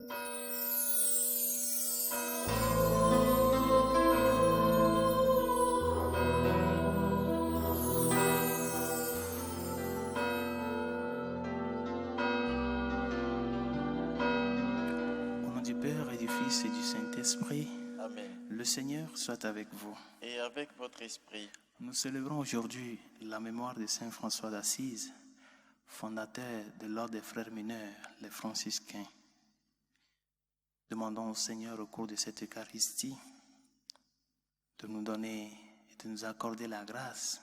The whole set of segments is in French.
Au nom du Père et du Fils et du Saint-Esprit, Amen. le Seigneur soit avec vous. Et avec votre esprit, Nous célébrons aujourd'hui la mémoire de Saint François d'Assise, fondateur de l'ordre des frères mineurs, les franciscains. Demandons au Seigneur au cours de cette Eucharistie de nous donner et de nous accorder la grâce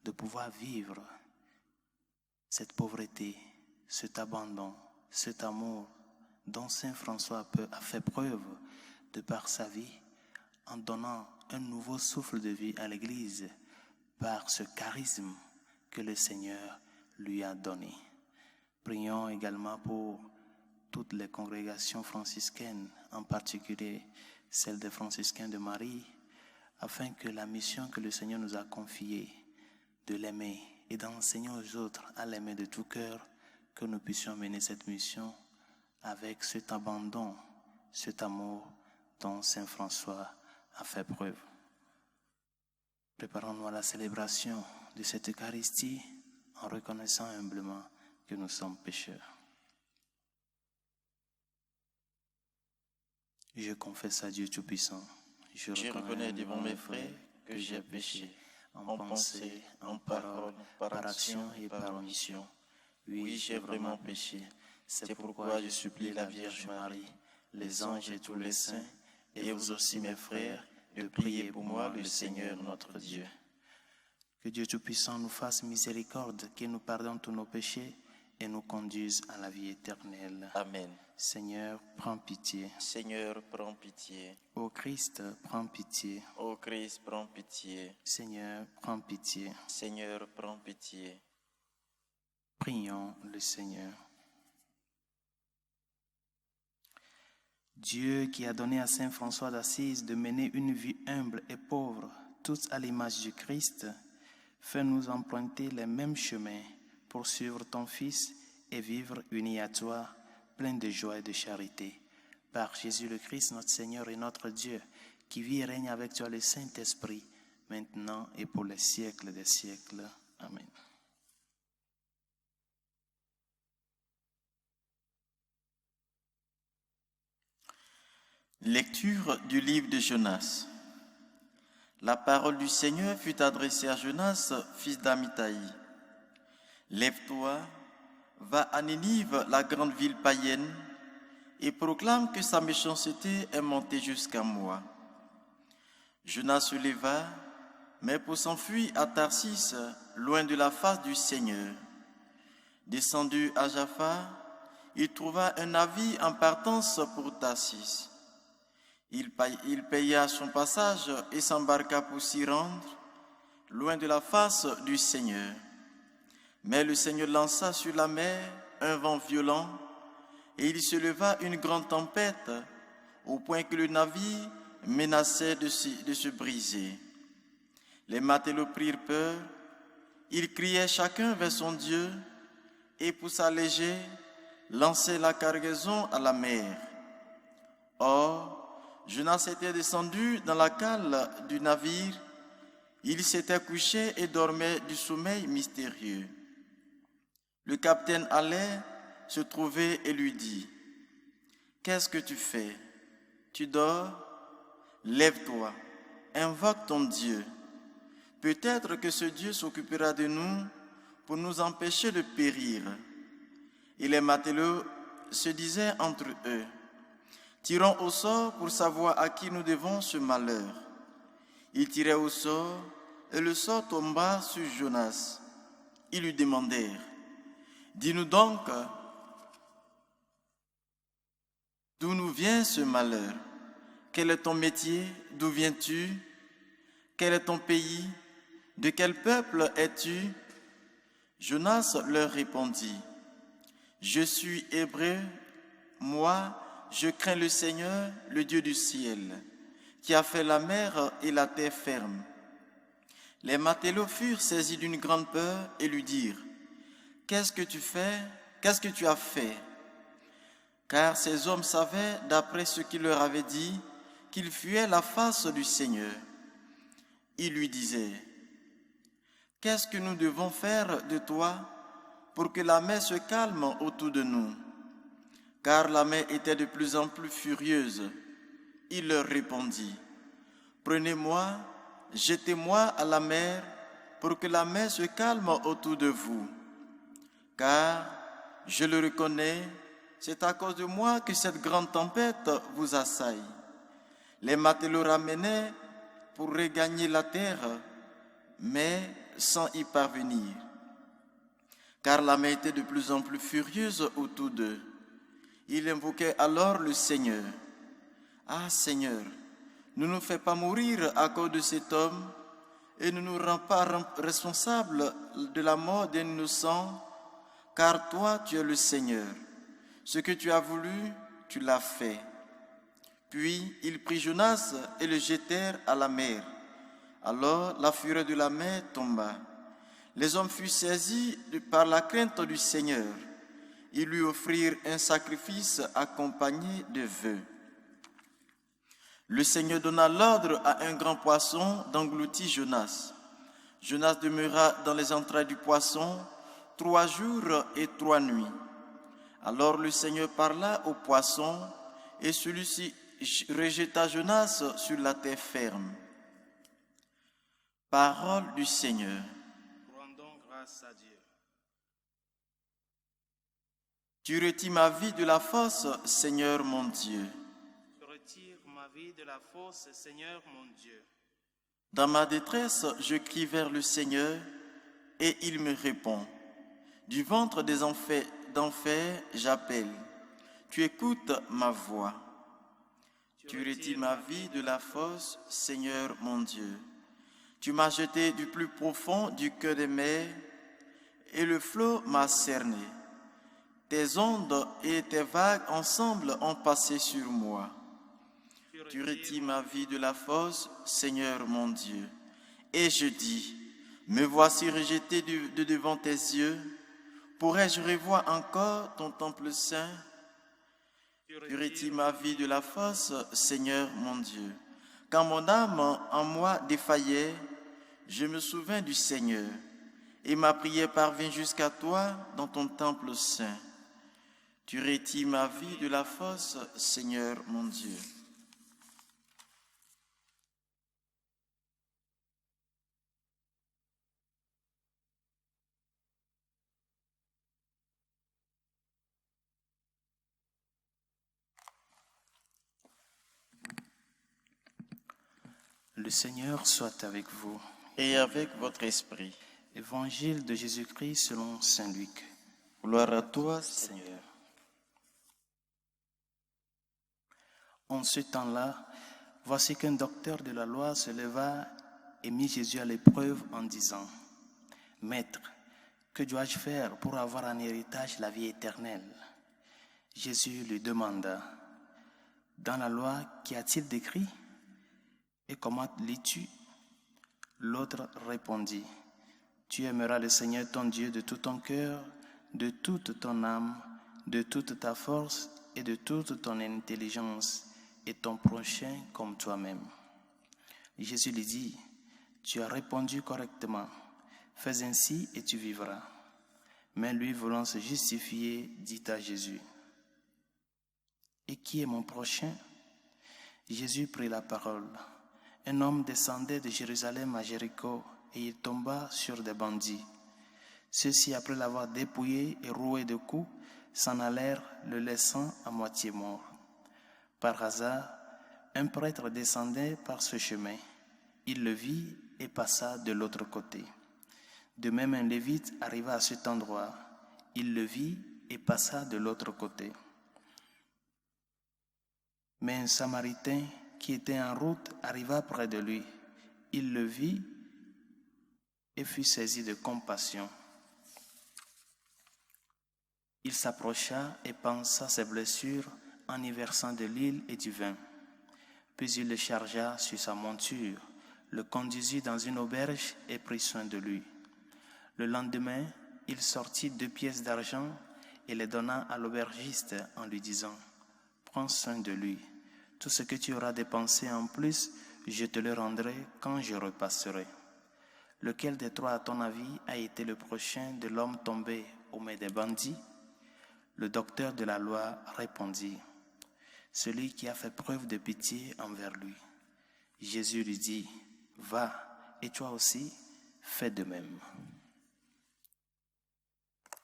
de pouvoir vivre cette pauvreté, cet abandon, cet amour dont Saint François a fait preuve de par sa vie en donnant un nouveau souffle de vie à l'Église par ce charisme que le Seigneur lui a donné. Prions également pour toutes les congrégations franciscaines, en particulier celle des franciscains de Marie, afin que la mission que le Seigneur nous a confiée de l'aimer et d'enseigner aux autres à l'aimer de tout cœur, que nous puissions mener cette mission avec cet abandon, cet amour dont Saint François a fait preuve. Préparons-nous à la célébration de cette Eucharistie en reconnaissant humblement que nous sommes pécheurs. Je confesse à Dieu Tout-Puissant. je reconnais devant mes frères que j'ai péché en pensée, en parole, par action et par omission. Oui, j'ai vraiment péché. C'est pourquoi je supplie la Vierge Marie, les anges et tous les saints, et vous aussi mes frères, de prier pour moi le Seigneur notre Dieu. Que Dieu Tout-Puissant nous fasse miséricorde, qu'il nous pardonne tous nos péchés et nous conduise à la vie éternelle. Amen. Seigneur, prends pitié. Seigneur, prends pitié. Ô Christ, prends pitié. Ô Christ, prends pitié. Seigneur, prends pitié. Seigneur, prends pitié. Prions le Seigneur. Dieu qui a donné à Saint François d'Assise de mener une vie humble et pauvre, toute à l'image du Christ, fais-nous emprunter les mêmes chemins pour suivre ton Fils et vivre unis à toi, plein de joie et de charité. Par Jésus le Christ, notre Seigneur et notre Dieu, qui vit et règne avec toi le Saint-Esprit, maintenant et pour les siècles des siècles. Amen. Lecture du livre de Jonas. La parole du Seigneur fut adressée à Jonas, fils d'Amittai. Lève-toi, va à Ninive, la grande ville païenne, et proclame que sa méchanceté est montée jusqu'à moi. Jonas se leva, mais pour s'enfuir à Tarsis, loin de la face du Seigneur. Descendu à Jaffa, il trouva un navire en partance pour Tarsis. Il paya son passage et s'embarqua pour s'y rendre, loin de la face du Seigneur. Mais le Seigneur lança sur la mer un vent violent, et il se leva une grande tempête, au point que le navire menaçait de se briser. Les matelots prirent peur, ils criaient chacun vers son Dieu, et pour s'alléger, lançaient la cargaison à la mer. Or, Jonas était descendu dans la cale du navire, il s'était couché et dormait du sommeil mystérieux. Le capitaine allait se trouver et lui dit : « Qu'est-ce que tu fais ? Tu dors ? Lève-toi, invoque ton Dieu. Peut-être que ce Dieu s'occupera de nous pour nous empêcher de périr. » Et les matelots se disaient entre eux : « Tirons au sort pour savoir à qui nous devons ce malheur. » Ils tiraient au sort, et le sort tomba sur Jonas. Ils lui demandèrent : « Dis-nous donc, d'où nous vient ce malheur ? Quel est ton métier ? D'où viens-tu ? Quel est ton pays ? De quel peuple es-tu ? » Jonas leur répondit : « Je suis hébreu, moi, je crains le Seigneur, le Dieu du ciel, qui a fait la mer et la terre ferme. » Les matelots furent saisis d'une grande peur et lui dirent : « Qu'est-ce que tu fais ? Qu'est-ce que tu as fait ? car ces hommes savaient, d'après ce qu'il leur avait dit, qu'ils fuyaient la face du Seigneur. Ils lui disaient, « Qu'est-ce que nous devons faire de toi pour que la mer se calme autour de nous ?» Car la mer était de plus en plus furieuse. Il leur répondit, « Prenez-moi, jetez-moi à la mer pour que la mer se calme autour de vous. Car, je le reconnais, c'est à cause de moi que cette grande tempête vous assaille. » Les matelots ramenaient pour regagner la terre, mais sans y parvenir, car la mer était de plus en plus furieuse autour d'eux. Ils invoquaient alors le Seigneur. « Ah Seigneur, ne nous fais pas mourir à cause de cet homme et ne nous rends pas responsables de la mort d'un innocent, car toi tu es le Seigneur. Ce que tu as voulu, tu l'as fait. » Puis ils prirent Jonas et le jetèrent à la mer. Alors la fureur de la mer tomba. Les hommes furent saisis par la crainte du Seigneur. Ils lui offrirent un sacrifice accompagné de vœux. Le Seigneur donna l'ordre à un grand poisson d'engloutir Jonas. Jonas demeura dans les entrailles du poisson 3 jours et 3 nuits. Alors le Seigneur parla au poisson et celui-ci rejeta Jonas sur la terre ferme. Parole du Seigneur. Rendons grâce à Dieu. Tu retires ma vie de la fosse, Seigneur mon Dieu. Je retire ma vie de la fosse, Seigneur mon Dieu. Dans ma détresse, je crie vers le Seigneur et il me répond. Du ventre des d'enfer, j'appelle. Tu écoutes ma voix. Tu retires ma vie de la fosse, Seigneur mon Dieu. Tu m'as jeté du plus profond du cœur des mers et le flot m'a cerné. Tes ondes et tes vagues ensemble ont passé sur moi. Tu retires ma vie de la fosse, Seigneur mon Dieu. Et je dis, me voici rejeté de devant tes yeux. Pourrais-je revoir encore ton temple saint? Tu retires ma vie de la fosse, Seigneur mon Dieu. Quand mon âme en moi défaillait, je me souvins du Seigneur, et ma prière parvint jusqu'à toi dans ton temple saint. Tu retires ma vie de la fosse, Seigneur mon Dieu. Le Seigneur soit avec vous. Et avec votre esprit. Évangile de Jésus-Christ selon saint Luc. Gloire à toi, Seigneur. En ce temps-là, voici qu'un docteur de la loi se leva et mit Jésus à l'épreuve en disant, « Maître, que dois-je faire pour avoir en héritage la vie éternelle ?» Jésus lui demanda, « Dans la loi, qu'y a-t-il d'écrit? Et comment lis-tu » L'autre répondit, « Tu aimeras le Seigneur ton Dieu de tout ton cœur, de toute ton âme, de toute ta force et de toute ton intelligence, et ton prochain comme toi-même. » Jésus lui dit, « Tu as répondu correctement, fais ainsi et tu vivras. » Mais lui, voulant se justifier, dit à Jésus, « Et qui est mon prochain ?» Jésus prit la parole. Un homme descendait de Jérusalem à Jéricho et il tomba sur des bandits. Ceux-ci, après l'avoir dépouillé et roué de coups, s'en allèrent, le laissant à moitié mort. Par hasard, un prêtre descendait par ce chemin. Il le vit et passa de l'autre côté. De même, un lévite arriva à cet endroit. Il le vit et passa de l'autre côté. Mais un Samaritain qui était en route arriva près de lui. Il le vit et fut saisi de compassion. Il s'approcha et pansa ses blessures en y versant de l'huile et du vin. Puis il le chargea sur sa monture, le conduisit dans une auberge et prit soin de lui. Le lendemain, il sortit 2 pièces d'argent et les donna à l'aubergiste en lui disant « Prends soin de lui. Tout ce que tu auras dépensé en plus, je te le rendrai quand je repasserai. » Lequel des trois, à ton avis, a été le prochain de l'homme tombé aux mains des bandits? Le docteur de la loi répondit « Celui qui a fait preuve de pitié envers lui. » Jésus lui dit « Va, et toi aussi, fais de même. »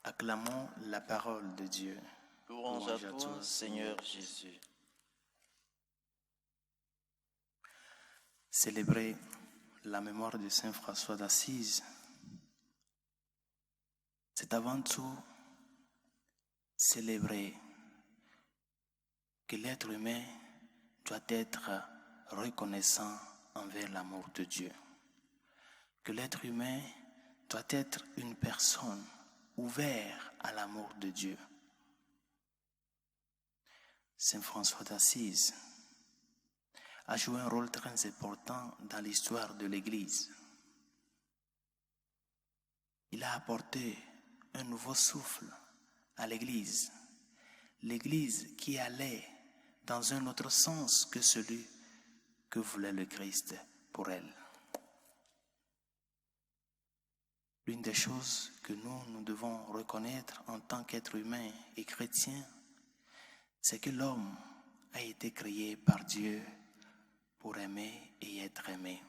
Acclamons la parole de Dieu. Louange à toi, Seigneur Jésus. Célébrer la mémoire de Saint François d'Assise, c'est avant tout célébrer que l'être humain doit être reconnaissant envers l'amour de Dieu, que l'être humain doit être une personne ouverte à l'amour de Dieu. Saint François d'Assise a joué un rôle très important dans l'histoire de l'Église. Il a apporté un nouveau souffle à l'Église, l'Église qui allait dans un autre sens que celui que voulait le Christ pour elle. L'une des choses que nous devons reconnaître en tant qu'être humain et chrétien, c'est que l'homme a été créé par Dieu pour aimer et être aimé.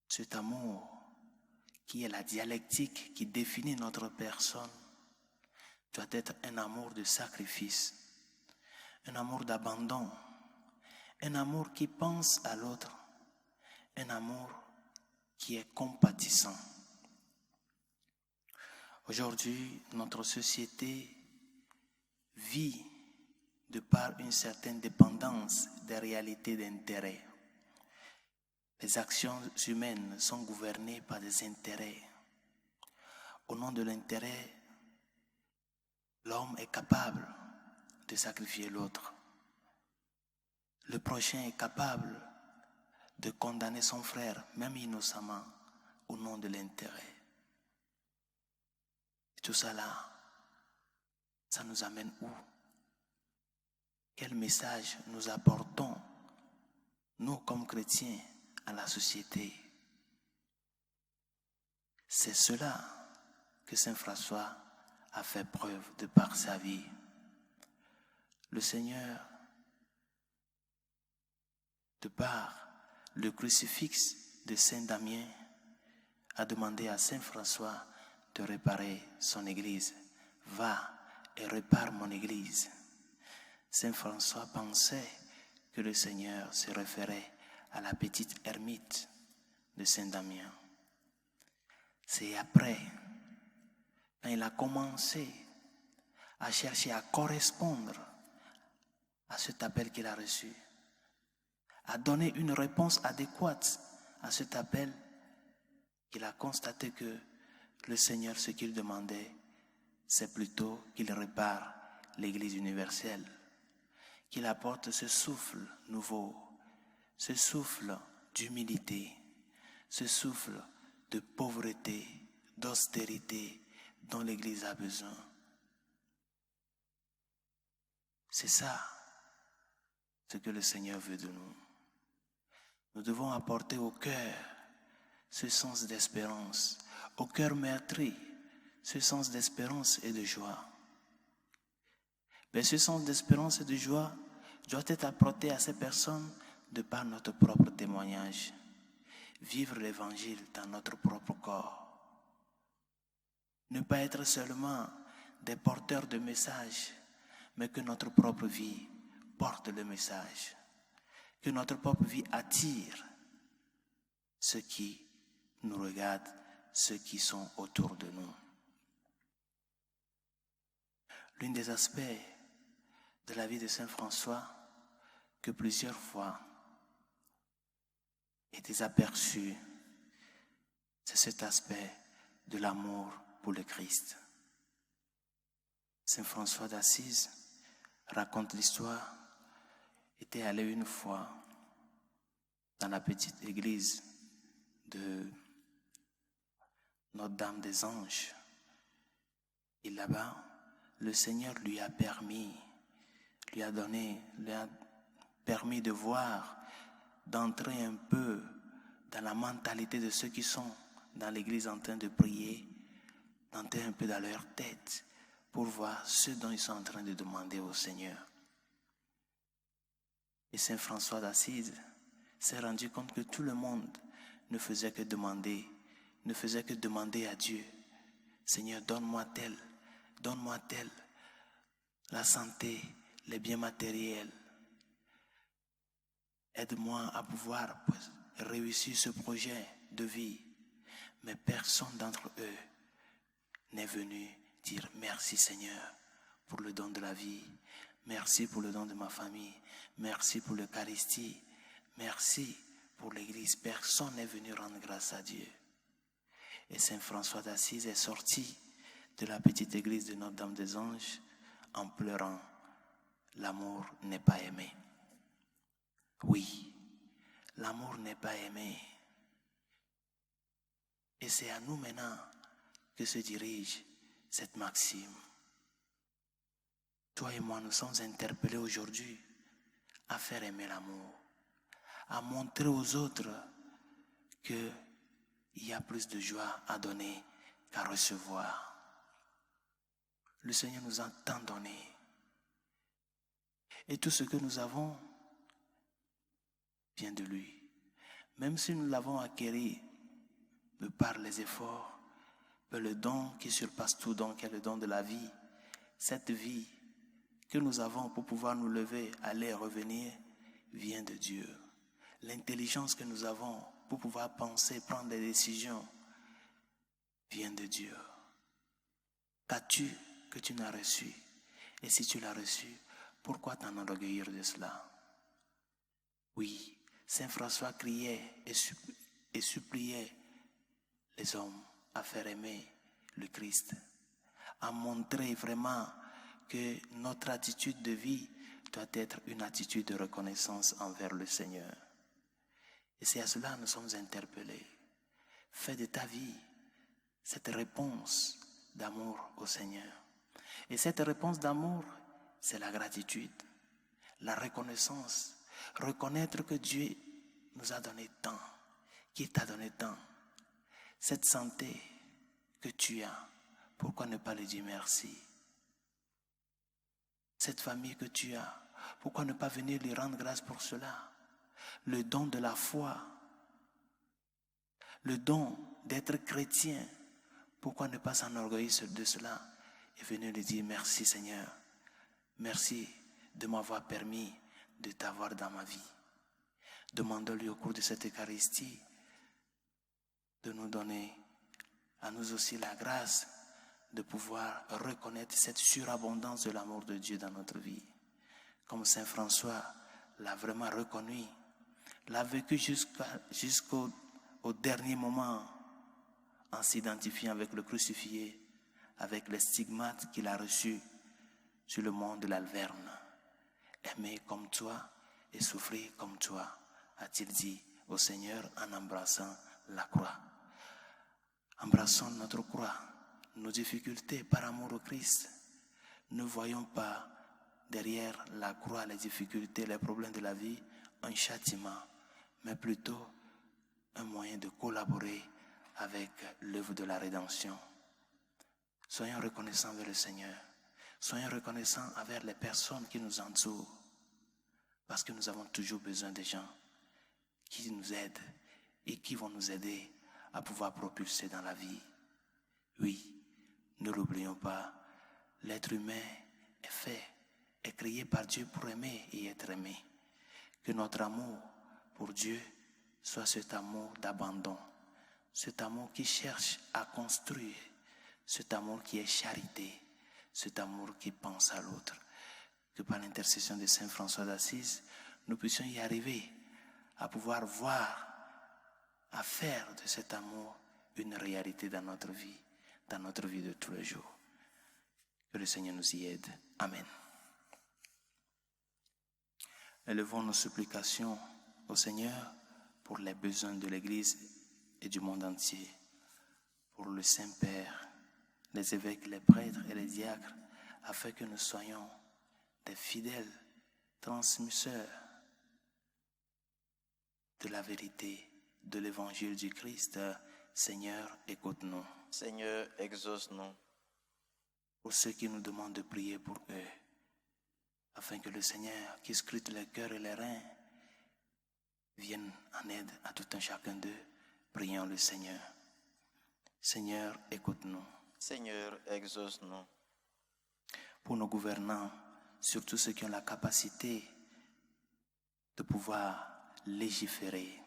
Cet amour qui est la dialectique qui définit notre personne doit être un amour de sacrifice, un amour d'abandon, un amour qui pense à l'autre, un amour qui est compatissant. Aujourd'hui, notre société vit de par une certaine dépendance des réalités d'intérêt. Les actions humaines sont gouvernées par des intérêts. Au nom de l'intérêt, l'homme est capable de sacrifier l'autre. Le prochain est capable de condamner son frère, même innocemment, au nom de l'intérêt. Et tout ça là, ça nous amène où? Quel message nous apportons, nous comme chrétiens, à la société? C'est cela que Saint François a fait preuve de par sa vie. Le Seigneur, de par le crucifix de Saint Damien, a demandé à Saint François de réparer son église. Va et répare mon église. Saint François pensait que le Seigneur se référait à la petite ermite de Saint Damien. C'est après, quand il a commencé à chercher à correspondre à cet appel qu'il a reçu, à donner une réponse adéquate à cet appel, qu'il a constaté que le Seigneur, ce qu'il demandait, c'est plutôt qu'il répare l'Église universelle, qu'il apporte ce souffle nouveau, ce souffle d'humilité, ce souffle de pauvreté, d'austérité dont l'Église a besoin. C'est ça ce que le Seigneur veut de nous. Nous devons apporter au cœur ce sens d'espérance, au cœur meurtri, ce sens d'espérance et de joie. Mais ce sens d'espérance et de joie doit être apporté à ces personnes de par notre propre témoignage. Vivre l'Évangile dans notre propre corps. Ne pas être seulement des porteurs de messages, mais que notre propre vie porte le message. Que notre propre vie attire ceux qui nous regardent, ceux qui sont autour de nous. L'un des aspects de la vie de Saint François que plusieurs fois est aperçu, c'est cet aspect de l'amour pour le Christ. Saint François d'Assise raconte l'histoire. Était allé une fois dans la petite église de Notre-Dame des Anges Et là-bas, le Seigneur lui a permis de voir, d'entrer un peu dans la mentalité de ceux qui sont dans l'église en train de prier, d'entrer un peu dans leur tête pour voir ce dont ils sont en train de demander au Seigneur. Et Saint François d'Assise s'est rendu compte que tout le monde ne faisait que demander à Dieu, Seigneur, donne-moi tel, la santé, les biens matériels. Aide-moi à pouvoir réussir ce projet de vie. Mais personne d'entre eux n'est venu dire merci Seigneur pour le don de la vie. Merci pour le don de ma famille. Merci pour l'Eucharistie. Merci pour l'Église. Personne n'est venu rendre grâce à Dieu. Et Saint François d'Assise est sorti de la petite église de Notre-Dame des Anges en pleurant. L'amour n'est pas aimé. Oui, l'amour n'est pas aimé. Et c'est à nous maintenant que se dirige cette maxime. Toi et moi, nous sommes interpellés aujourd'hui à faire aimer l'amour, à montrer aux autres qu'il y a plus de joie à donner qu'à recevoir. Le Seigneur nous a tant donné. Et tout ce que nous avons vient de lui. Même si nous l'avons acquis par les efforts, par le don qui surpasse tout don, qui est le don de la vie, cette vie que nous avons pour pouvoir nous lever, aller et revenir, vient de Dieu. L'intelligence que nous avons pour pouvoir penser, prendre des décisions, vient de Dieu. Qu'as-tu que tu n'as reçu? Et si tu l'as reçu, pourquoi t'enorgueillir de cela? Oui, Saint François criait et suppliait les hommes à faire aimer le Christ, à montrer vraiment que notre attitude de vie doit être une attitude de reconnaissance envers le Seigneur. Et c'est à cela que nous sommes interpellés. Fais de ta vie cette réponse d'amour au Seigneur. Et cette réponse d'amour, c'est la gratitude, la reconnaissance. Reconnaître que Dieu nous a donné tant, qu'il t'a donné tant. Cette santé que tu as, pourquoi ne pas lui dire merci? Cette famille que tu as, pourquoi ne pas venir lui rendre grâce pour cela? Le don de la foi, le don d'être chrétien, pourquoi ne pas s'enorgueillir de cela et venir lui dire merci Seigneur, merci de m'avoir permis de t'avoir dans ma vie. Demandons-lui au cours de cette Eucharistie de nous donner à nous aussi la grâce de pouvoir reconnaître cette surabondance de l'amour de Dieu dans notre vie. Comme Saint François l'a vraiment reconnu, l'a vécu jusqu'au dernier moment en s'identifiant avec le crucifié, avec les stigmates qu'il a reçus sur le mont de l'Alverne. Aimer comme toi et souffrir comme toi, a-t-il dit au Seigneur en embrassant la croix. Embrassons notre croix, nos difficultés par amour au Christ. Ne voyons pas derrière la croix les difficultés, les problèmes de la vie, un châtiment, mais plutôt un moyen de collaborer avec l'œuvre de la rédemption. Soyons reconnaissants envers le Seigneur. Soyons reconnaissants envers les personnes qui nous entourent. Parce que nous avons toujours besoin de gens qui nous aident et qui vont nous aider à pouvoir propulser dans la vie. Oui, ne l'oublions pas, l'être humain est créé par Dieu pour aimer et être aimé. Que notre amour pour Dieu soit cet amour d'abandon, cet amour qui cherche à construire, cet amour qui est charité, cet amour qui pense à l'autre. Que par l'intercession de Saint François d'Assise, nous puissions y arriver à pouvoir voir, à faire de cet amour une réalité dans notre vie de tous les jours. Que le Seigneur nous y aide. Amen. Élevons nos supplications au Seigneur pour les besoins de l'Église et du monde entier, pour le Saint-Père, les évêques, les prêtres et les diacres, afin que nous soyons des fidèles transmisseurs de la vérité, de l'évangile du Christ. Seigneur, écoute-nous. Seigneur, exauce-nous. Pour ceux qui nous demandent de prier pour eux, afin que le Seigneur, qui scrute les cœurs et les reins, vienne en aide à tout un chacun d'eux, prions le Seigneur. Seigneur, écoute-nous. Seigneur, exauce-nous. Pour nos gouvernants, surtout ceux qui ont la capacité de pouvoir légiférer,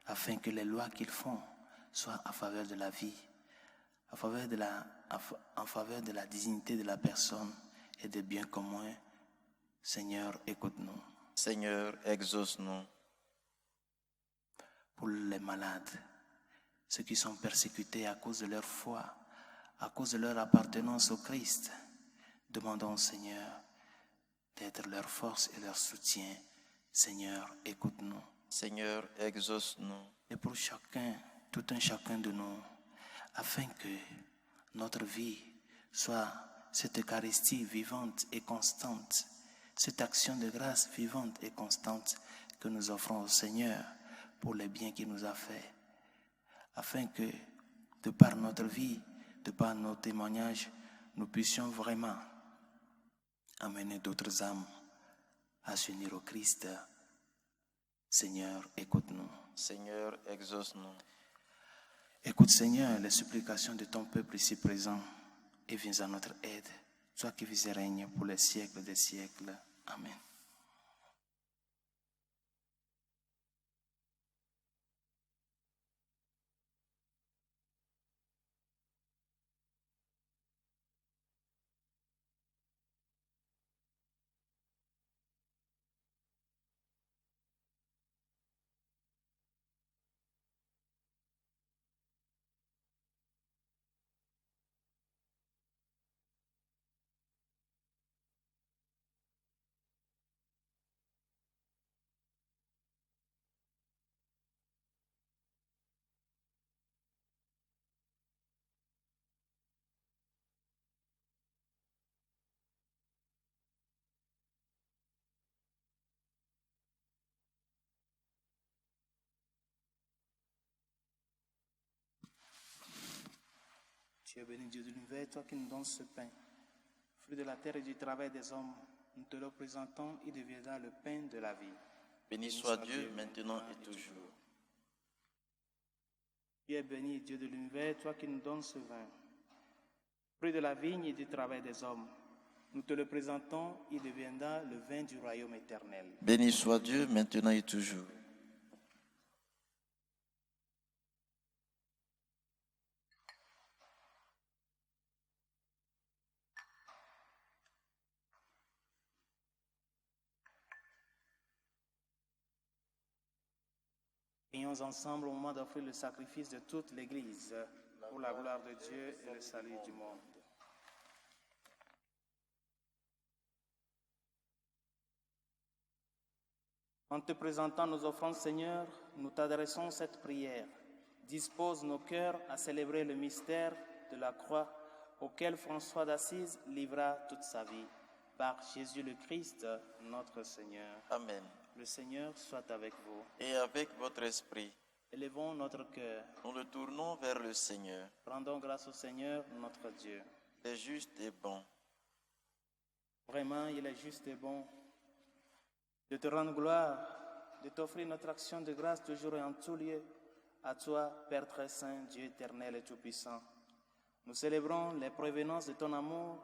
afin que les lois qu'ils font soient en faveur de la vie, en faveur de la dignité de la personne et des biens communs. Seigneur, écoute-nous. Seigneur, exauce-nous. Pour les malades, ceux qui sont persécutés à cause de leur foi, à cause de leur appartenance au Christ, demandons au Seigneur d'être leur force et leur soutien. Seigneur, écoute-nous. Seigneur, exauce-nous. Et pour chacun, tout un chacun de nous, afin que notre vie soit cette Eucharistie vivante et constante, cette action de grâce vivante et constante que nous offrons au Seigneur pour les biens qu'il nous a fait, afin que, de par notre vie, de par nos témoignages, nous puissions vraiment amener d'autres âmes à s'unir au Christ. Seigneur, écoute-nous. Seigneur, exauce-nous. Écoute, Seigneur, les supplications de ton peuple ici présent et viens à notre aide. Toi qui vis et règnes pour les siècles des siècles. Amen. Tu es béni, Dieu de l'univers, toi qui nous donnes ce pain, fruit de la terre et du travail des hommes. Nous te le présentons, il deviendra le pain de la vie. Béni soit Dieu, maintenant et toujours. Tu es béni, Dieu de l'univers, toi qui nous donnes ce vin, fruit de la vigne et du travail des hommes. Nous te le présentons, il deviendra le vin du royaume éternel. Béni soit Dieu, maintenant et toujours. Prions ensemble au moment d'offrir le sacrifice de toute l'Église pour la gloire de Dieu et le salut du monde. En te présentant nos offrandes, Seigneur, nous t'adressons cette prière. Dispose nos cœurs à célébrer le mystère de la croix auquel François d'Assise livra toute sa vie. Par Jésus le Christ, notre Seigneur. Amen. Le Seigneur soit avec vous. Et avec votre esprit, Élevons notre cœur. nous le tournons vers le Seigneur. Rendons grâce au Seigneur, notre Dieu. Il est juste et bon. Vraiment, il est juste et bon de te rendre gloire, de t'offrir notre action de grâce toujours et en tout lieu. À toi, Père très saint, Dieu éternel et tout-puissant. Nous célébrons les prévenances de ton amour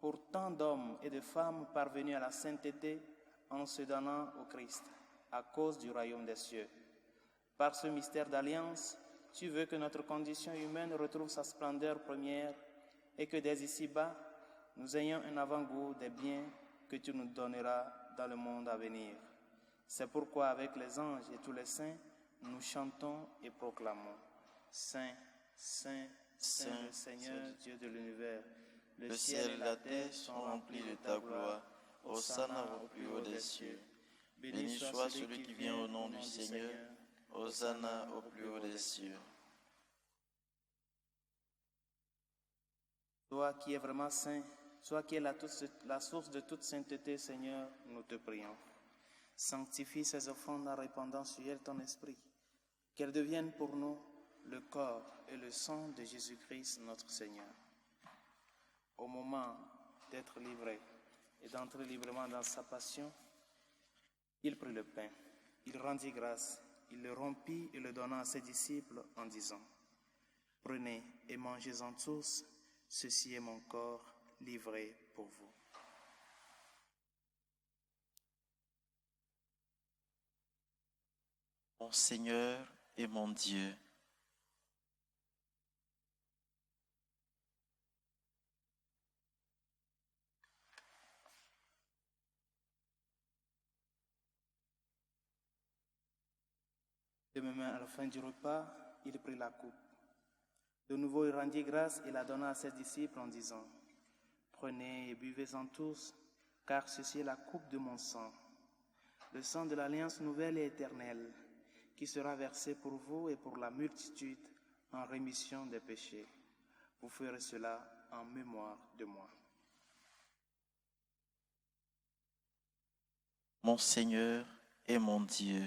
pour tant d'hommes et de femmes parvenus à la sainteté en se donnant au Christ, à cause du royaume des cieux. Par ce mystère d'alliance, tu veux que notre condition humaine retrouve sa splendeur première et que dès ici-bas, nous ayons un avant-goût des biens que tu nous donneras dans le monde à venir. C'est pourquoi, avec les anges et tous les saints, nous chantons et proclamons. Saint, Saint, Saint, le Seigneur, Dieu de l'univers. Le ciel et la terre sont remplis de ta gloire. Hosanna au plus haut des cieux. Béni soit celui qui vient au nom du Seigneur. Hosanna au plus haut des cieux. Toi qui es vraiment saint, toi qui es la source de toute sainteté, Seigneur, nous te prions. Sanctifie ces offrandes en répandant sur elles ton esprit, qu'elles deviennent pour nous le corps et le sang de Jésus-Christ, notre Seigneur. Au moment d'être livré et d'entrer librement dans sa passion, il prit le pain, il rendit grâce, il le rompit et le donna à ses disciples en disant : « Prenez et mangez-en tous, ceci est mon corps livré pour vous. » Mon Seigneur et mon Dieu, De même, à la fin du repas, il prit la coupe. De nouveau, il rendit grâce et la donna à ses disciples en disant : « Prenez et buvez-en tous, car ceci est la coupe de mon sang, le sang de l'alliance nouvelle et éternelle, qui sera versé pour vous et pour la multitude en rémission des péchés. Vous ferez cela en mémoire de moi. » mon Seigneur et mon Dieu.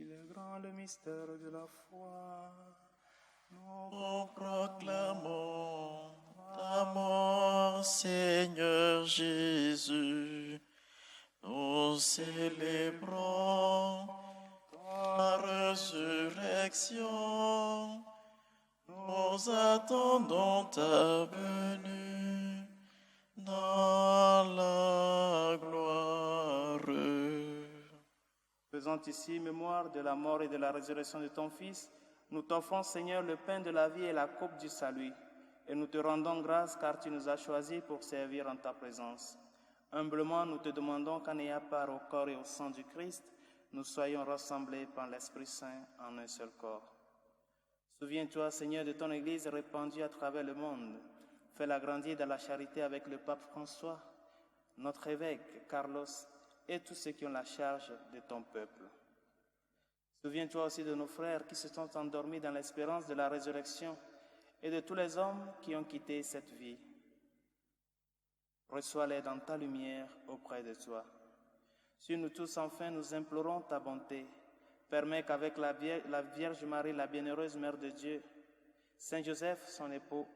Il est grand le mystère de la foi. Nous proclamons ta mort, Seigneur Jésus. Nous célébrons ta résurrection. Nous attendons ta venue dans la gloire. Faisant ici mémoire de la mort et de la résurrection de ton Fils, nous t'offrons, Seigneur, le pain de la vie et la coupe du salut. Et nous te rendons grâce car tu nous as choisis pour servir en ta présence. Humblement, nous te demandons qu'en ayant part au corps et au sang du Christ, nous soyons rassemblés par l'Esprit Saint en un seul corps. Souviens-toi, Seigneur, de ton Église répandue à travers le monde. Fais-la grandir dans la charité avec le pape François, notre évêque Carlos et tous ceux qui ont la charge de ton peuple. Souviens-toi aussi de nos frères qui se sont endormis dans l'espérance de la résurrection et de tous les hommes qui ont quitté cette vie. Reçois-les dans ta lumière auprès de toi. Sur nous tous, enfin, nous implorons ta bonté. Permets qu'avec la Vierge Marie, la bienheureuse Mère de Dieu, Saint Joseph, son époux,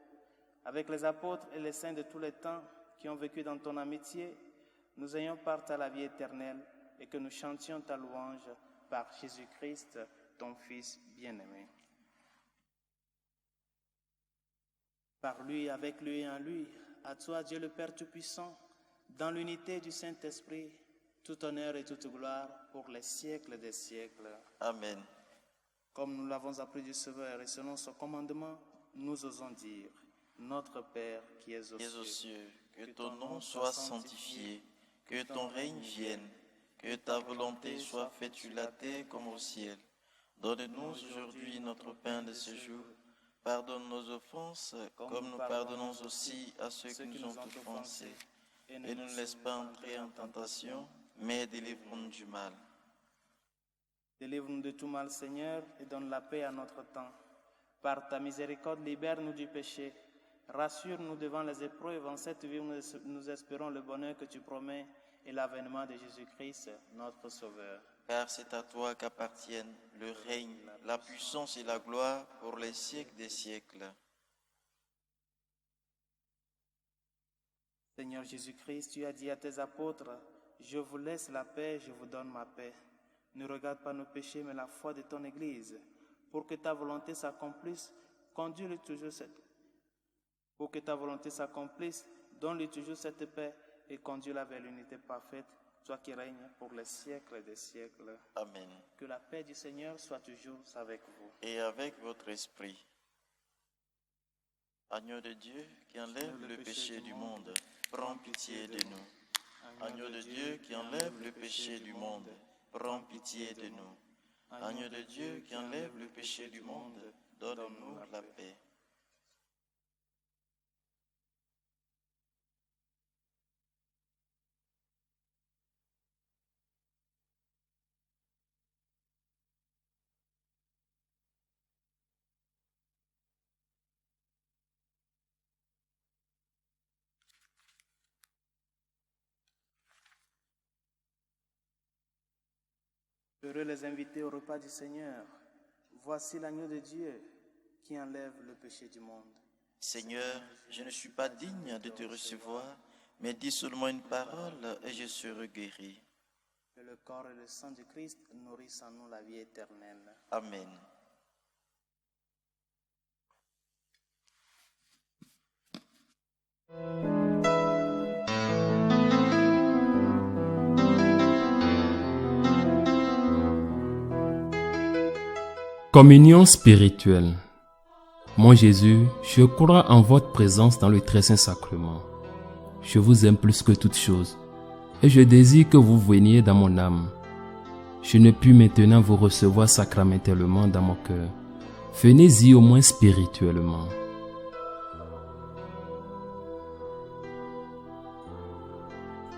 avec les apôtres et les saints de tous les temps qui ont vécu dans ton amitié, nous ayons part à la vie éternelle et que nous chantions ta louange par Jésus-Christ, ton Fils bien-aimé. Par lui, avec lui et en lui, à toi, Dieu le Père Tout-Puissant, dans l'unité du Saint-Esprit, tout honneur et toute gloire pour les siècles des siècles. Amen. Comme nous l'avons appris du Sauveur et selon son commandement, nous osons dire : Notre Père qui es aux cieux, que ton nom soit sanctifié, que ton règne vienne, que ta volonté soit faite sur la terre comme au ciel. Donne-nous aujourd'hui notre pain de ce jour. Pardonne nos offenses, comme nous pardonnons aussi à ceux qui nous ont offensés. Et ne nous laisse pas entrer en tentation, mais délivre-nous du mal. Délivre-nous de tout mal, Seigneur, et donne la paix à notre temps. Par ta miséricorde, libère-nous du péché. Rassure-nous devant les épreuves. En cette vie, nous espérons le bonheur que tu promets et l'avènement de Jésus-Christ, notre Sauveur. Car c'est à toi qu'appartiennent le règne, la puissance et la gloire pour les siècles des siècles. Seigneur Jésus-Christ, tu as dit à tes apôtres : Je vous laisse la paix, je vous donne ma paix. Ne regarde pas nos péchés, mais la foi de ton Église. Pour que ta volonté s'accomplisse, conduis-le toujours Pour que ta volonté s'accomplisse, donne-lui toujours cette paix et conduis-la vers l'unité parfaite, toi qui règnes pour les siècles des siècles. Amen. Que la paix du Seigneur soit toujours avec vous. Et avec votre esprit. Agneau de Dieu qui enlève le péché du monde, prends pitié de nous. Agneau de Dieu qui enlève le péché du monde, prends pitié de nous. Agneau de Dieu qui enlève le péché du monde, donne-nous la paix. Heureux les invités au repas du Seigneur. Voici l'agneau de Dieu qui enlève le péché du monde. Seigneur, je ne suis pas digne de te recevoir, mais dis seulement une parole et je serai guéri. Que le corps et le sang du Christ nourrissent en nous la vie éternelle. Amen. Communion spirituelle. Mon Jésus, je crois en votre présence dans le très saint sacrement. Je vous aime plus que toute chose et je désire que vous veniez dans mon âme. Je ne puis maintenant vous recevoir sacramentellement dans mon cœur. Venez-y au moins spirituellement.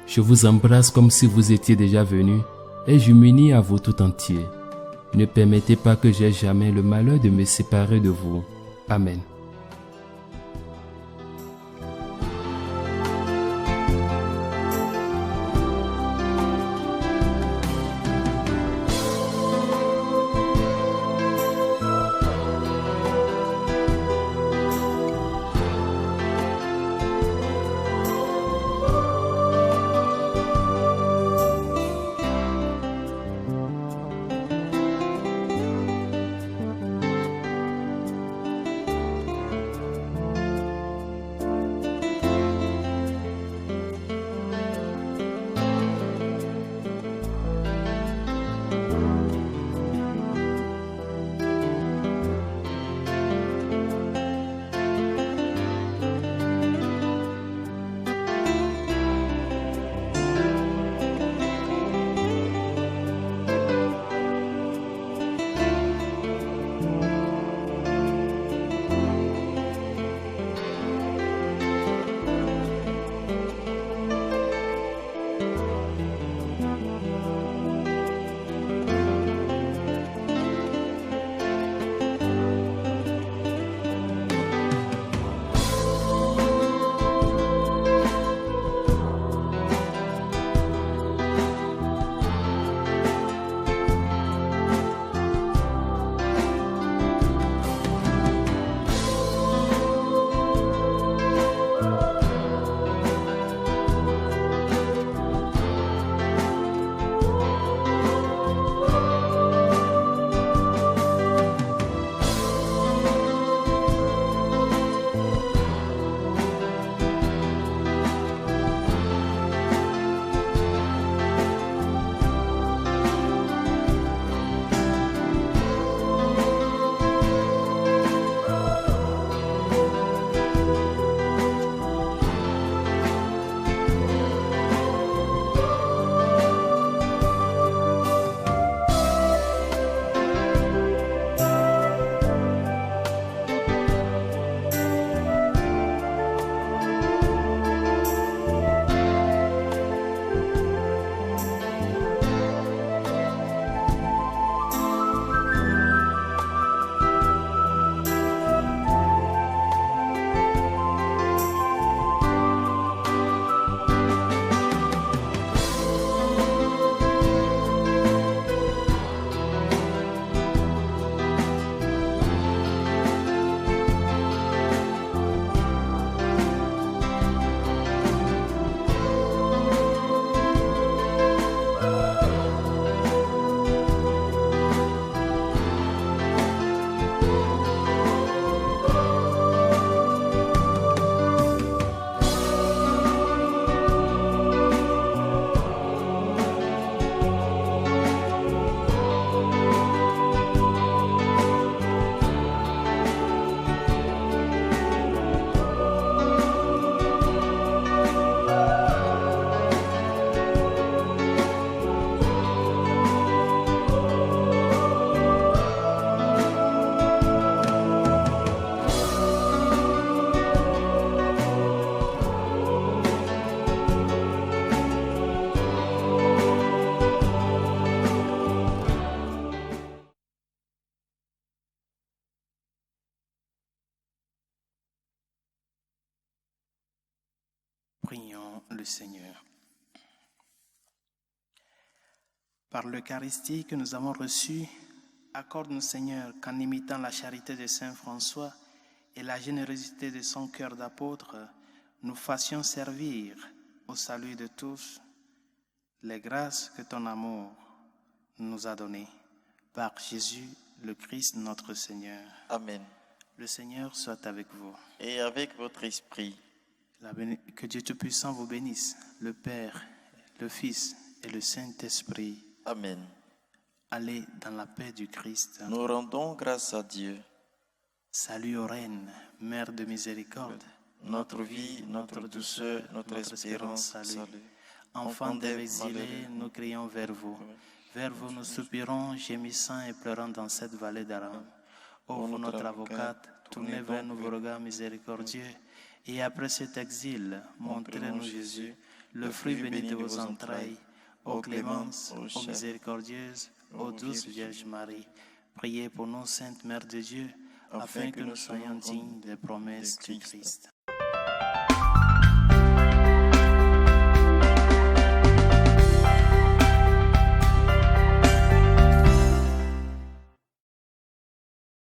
Je vous embrasse comme si vous étiez déjà venu et je m'unis à vous tout entier. Ne permettez pas que j'aie jamais le malheur de me séparer de vous. Amen. Prions le Seigneur. Par l'Eucharistie que nous avons reçue, accorde-nous, Seigneur, qu'en imitant la charité de Saint François et la générosité de son cœur d'apôtre, nous fassions servir au salut de tous les grâces que ton amour nous a données. Par Jésus, le Christ, notre Seigneur. Amen. Le Seigneur soit avec vous. Et avec votre esprit. Que Dieu Tout-Puissant vous bénisse, le Père, le Fils et le Saint-Esprit. Amen. Allez dans la paix du Christ. Nous rendons grâce à Dieu. Salut aux reines, Mère de miséricorde, Notre vie, notre douceur, notre espérance, salut. Enfants d'Ève exilés, nous crions vers vous. Vers vous nous soupirons, gémissant et pleurant dans cette vallée d'Aram. Ô vous, notre avocate, tournez vers nous vos regards miséricordieux, et après cet exil, montrez-nous Jésus, le fruit béni de vos entrailles. Ô clémence, ô miséricordieuse, ô douce Vierge Marie, priez pour nous, Sainte Mère de Dieu, afin que nous soyons dignes des promesses du Christ.